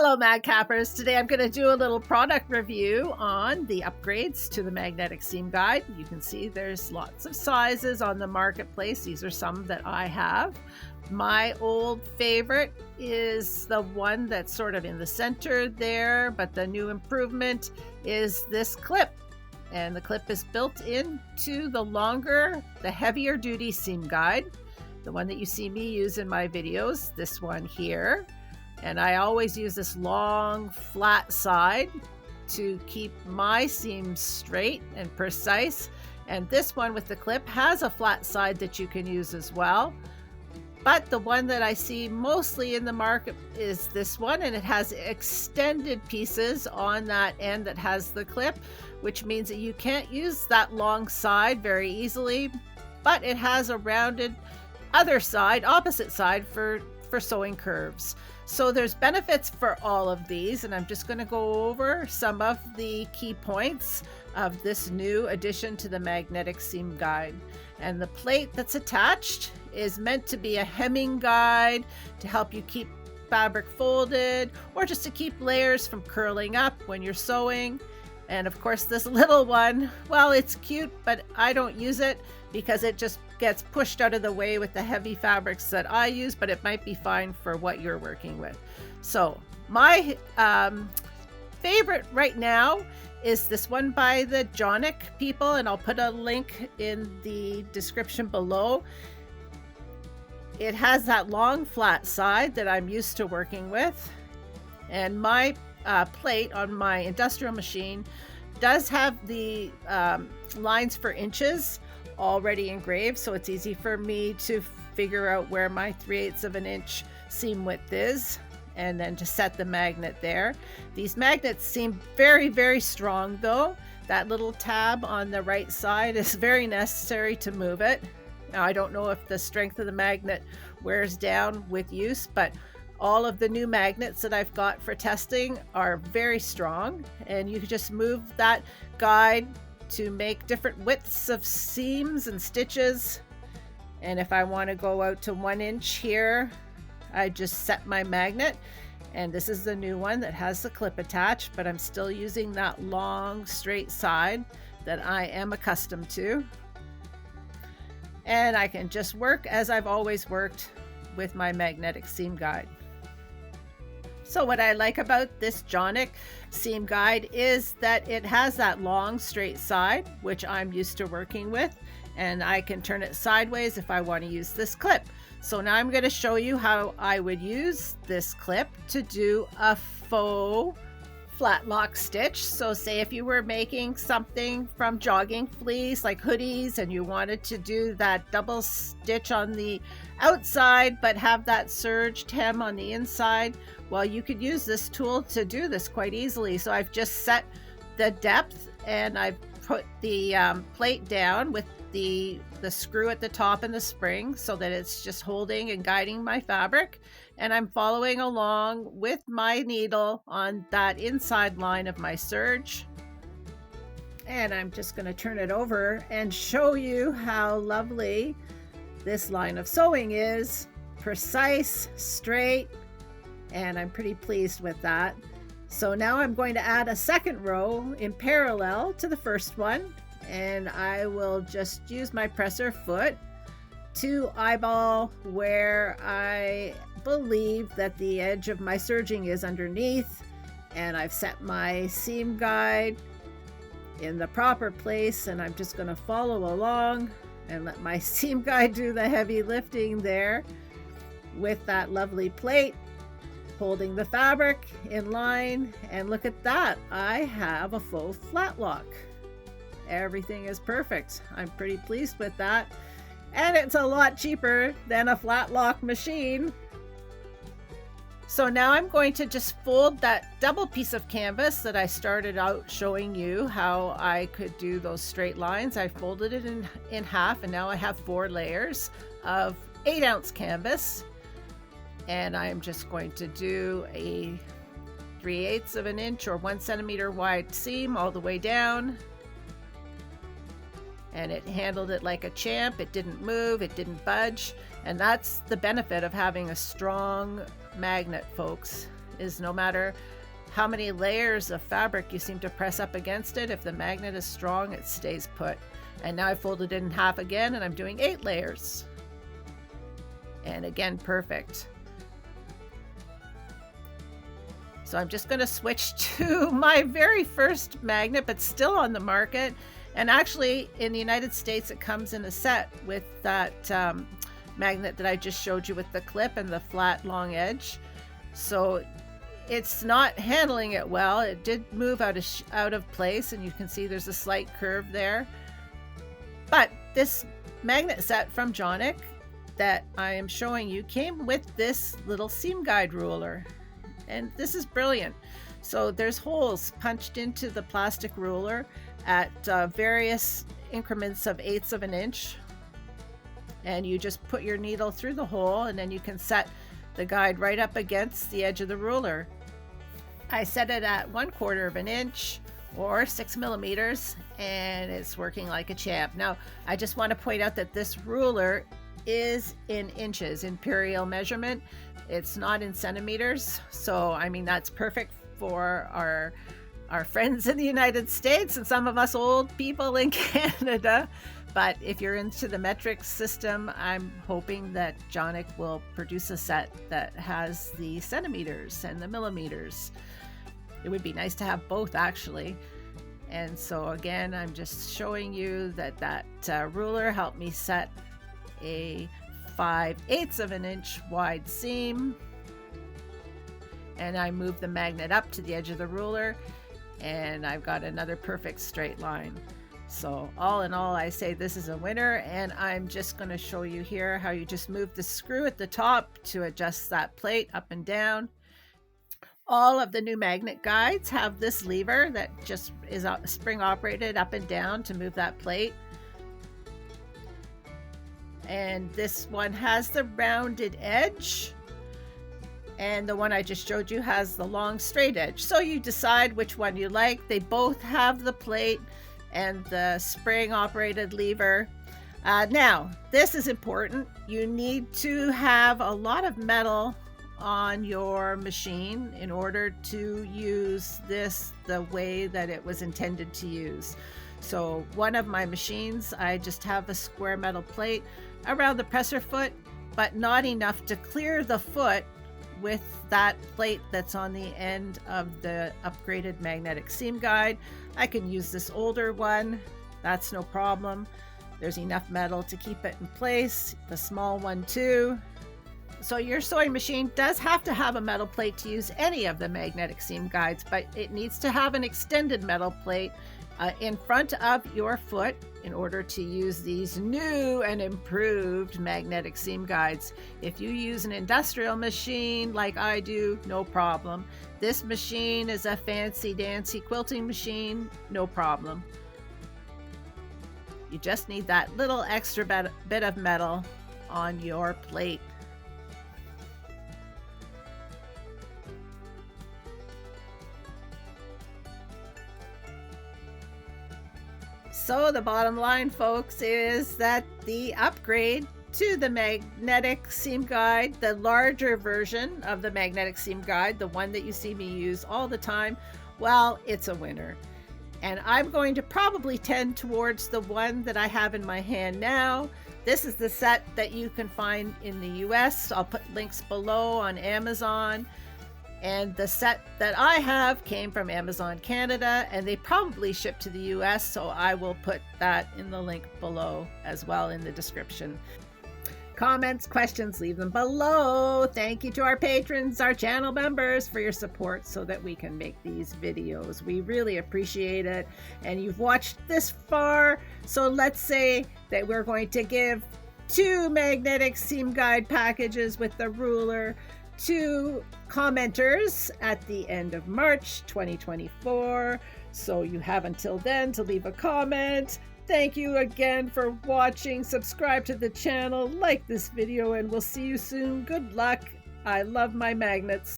Hello Madcappers, today I'm going to do a little product review on the upgrades to the magnetic seam guide. You can see there's lots of sizes on the marketplace. These are some that I have. My old favorite is the one that's sort of in the center there, but the new improvement is this clip. And the clip is built into the heavier duty seam guide. The one that you see me use in my videos, this one here. And I always use this long flat side to keep my seams straight and precise. And this one with the clip has a flat side that you can use as well. But the one that I see mostly in the market is this one, and it has extended pieces on that end that has the clip, which means that you can't use that long side very easily, but it has a rounded opposite side for sewing curves. So there's benefits for all of these, and I'm just going to go over some of the key points of this new addition to the magnetic seam guide. And the plate that's attached is meant to be a hemming guide to help you keep fabric folded, or just to keep layers from curling up when you're sewing. And of course this little one, well, it's cute, but I don't use it because it just gets pushed out of the way with the heavy fabrics that I use, but it might be fine for what you're working with. So my favorite right now is this one by the Jonic people, and I'll put a link in the description below. It has that long flat side that I'm used to working with, and my plate on my industrial machine does have the lines for inches already engraved, so it's easy for me to figure out where my 3/8 of an inch seam width is, and then to set the magnet there. These magnets seem very, very strong though. That little tab on the right side is very necessary to move it. Now I don't know if the strength of the magnet wears down with use, but all of the new magnets that I've got for testing are very strong, and you can just move that guide to make different widths of seams and stitches. And if I want to go out to 1 inch here, I just set my magnet, and this is the new one that has the clip attached, but I'm still using that long straight side that I am accustomed to. And I can just work as I've always worked with my magnetic seam guide. So what I like about this Jonic seam guide is that it has that long straight side, which I'm used to working with, and I can turn it sideways if I want to use this clip. So now I'm going to show you how I would use this clip to do a faux flat lock stitch. So say if you were making something from jogging fleece like hoodies, and you wanted to do that double stitch on the outside but have that serged hem on the inside, well, you could use this tool to do this quite easily. So I've just set the depth, and I've put the plate down with the screw at the top and the spring so that it's just holding and guiding my fabric, and I'm following along with my needle on that inside line of my serge. And I'm just going to turn it over and show you how lovely this line of sewing is. Precise, straight, and I'm pretty pleased with that. So now I'm going to add a second row in parallel to the first one, and I will just use my presser foot to eyeball where I believe that the edge of my serging is underneath, and I've set my seam guide in the proper place, and I'm just going to follow along and let my seam guide do the heavy lifting there with that lovely plate holding the fabric in line. And look at that, I have a faux flat lock. Everything is perfect. I'm pretty pleased with that, and it's a lot cheaper than a flat lock machine. So now I'm going to just fold that double piece of canvas that I started out showing you how I could do those straight lines. I folded it in half, and now I have 4 layers of 8-ounce canvas, and I'm just going to do a 3/8 of an inch or 1 centimeter wide seam all the way down. And it handled it like a champ. It didn't move, it didn't budge, and that's the benefit of having a strong magnet, folks. is no matter how many layers of fabric you seem to press up against it, if the magnet is strong, it stays put. And now I folded it in half again, and I'm doing 8 layers. And again, perfect. So I'm just going to switch to my very first magnet, but still on the market. And actually, in the United States, it comes in a set with that magnet that I just showed you with the clip and the flat long edge. So it's not handling it well. It did move out of place, and you can see there's a slight curve there. But this magnet set from Jonik that I am showing you came with this little seam guide ruler. And this is brilliant. So there's holes punched into the plastic ruler at various increments of 1/8 of an inch. And you just put your needle through the hole, and then you can set the guide right up against the edge of the ruler. I set it at 1/4 of an inch or 6 millimeters, and it's working like a champ. Now, I just want to point out that this ruler is in inches, imperial measurement. It's not in centimeters. So, I mean, that's perfect for our friends in the United States and some of us old people in Canada. But if you're into the metric system, I'm hoping that Jonik will produce a set that has the centimeters and the millimeters. It would be nice to have both, actually. And so again, I'm just showing you that ruler helped me set a 5/8 of an inch wide seam. And I move the magnet up to the edge of the ruler, and I've got another perfect straight line. So all in all, I say this is a winner, and I'm just going to show you here how you just move the screw at the top to adjust that plate up and down. All of the new magnet guides have this lever that just is spring operated up and down to move that plate. And this one has the rounded edge, and the one I just showed you has the long straight edge. So you decide which one you like. They both have the plate and the spring operated lever. Now, this is important. You need to have a lot of metal on your machine in order to use this the way that it was intended to use. So one of my machines, I just have a square metal plate around the presser foot, but not enough to clear the foot with that plate that's on the end of the upgraded magnetic seam guide. I can use this older one. That's no problem. There's enough metal to keep it in place. The small one too. So your sewing machine does have to have a metal plate to use any of the magnetic seam guides, but it needs to have an extended metal plate in front of your foot in order to use these new and improved magnetic seam guides. If you use an industrial machine like I do, no problem. This machine is a fancy dancy quilting machine, no problem. You just need that little extra bit of metal on your plate. So the bottom line, folks, is that the upgrade to the magnetic seam guide, the larger version of the magnetic seam guide, the one that you see me use all the time, well, it's a winner. And I'm going to probably tend towards the one that I have in my hand now. This is the set that you can find in the US. I'll put links below on Amazon. And the set that I have came from Amazon Canada, and they probably shipped to the US, so I will put that in the link below as well in the description. Comments, questions, leave them below. Thank you to our patrons, our channel members, for your support so that we can make these videos. We really appreciate it. And you've watched this far, so let's say that we're going to give 2 magnetic seam guide packages with the ruler to commenters at the end of March 2024. So you have until then to leave a comment. Thank you again for watching. Subscribe to the channel, like this video, and we'll see you soon. Good luck. I love my magnets.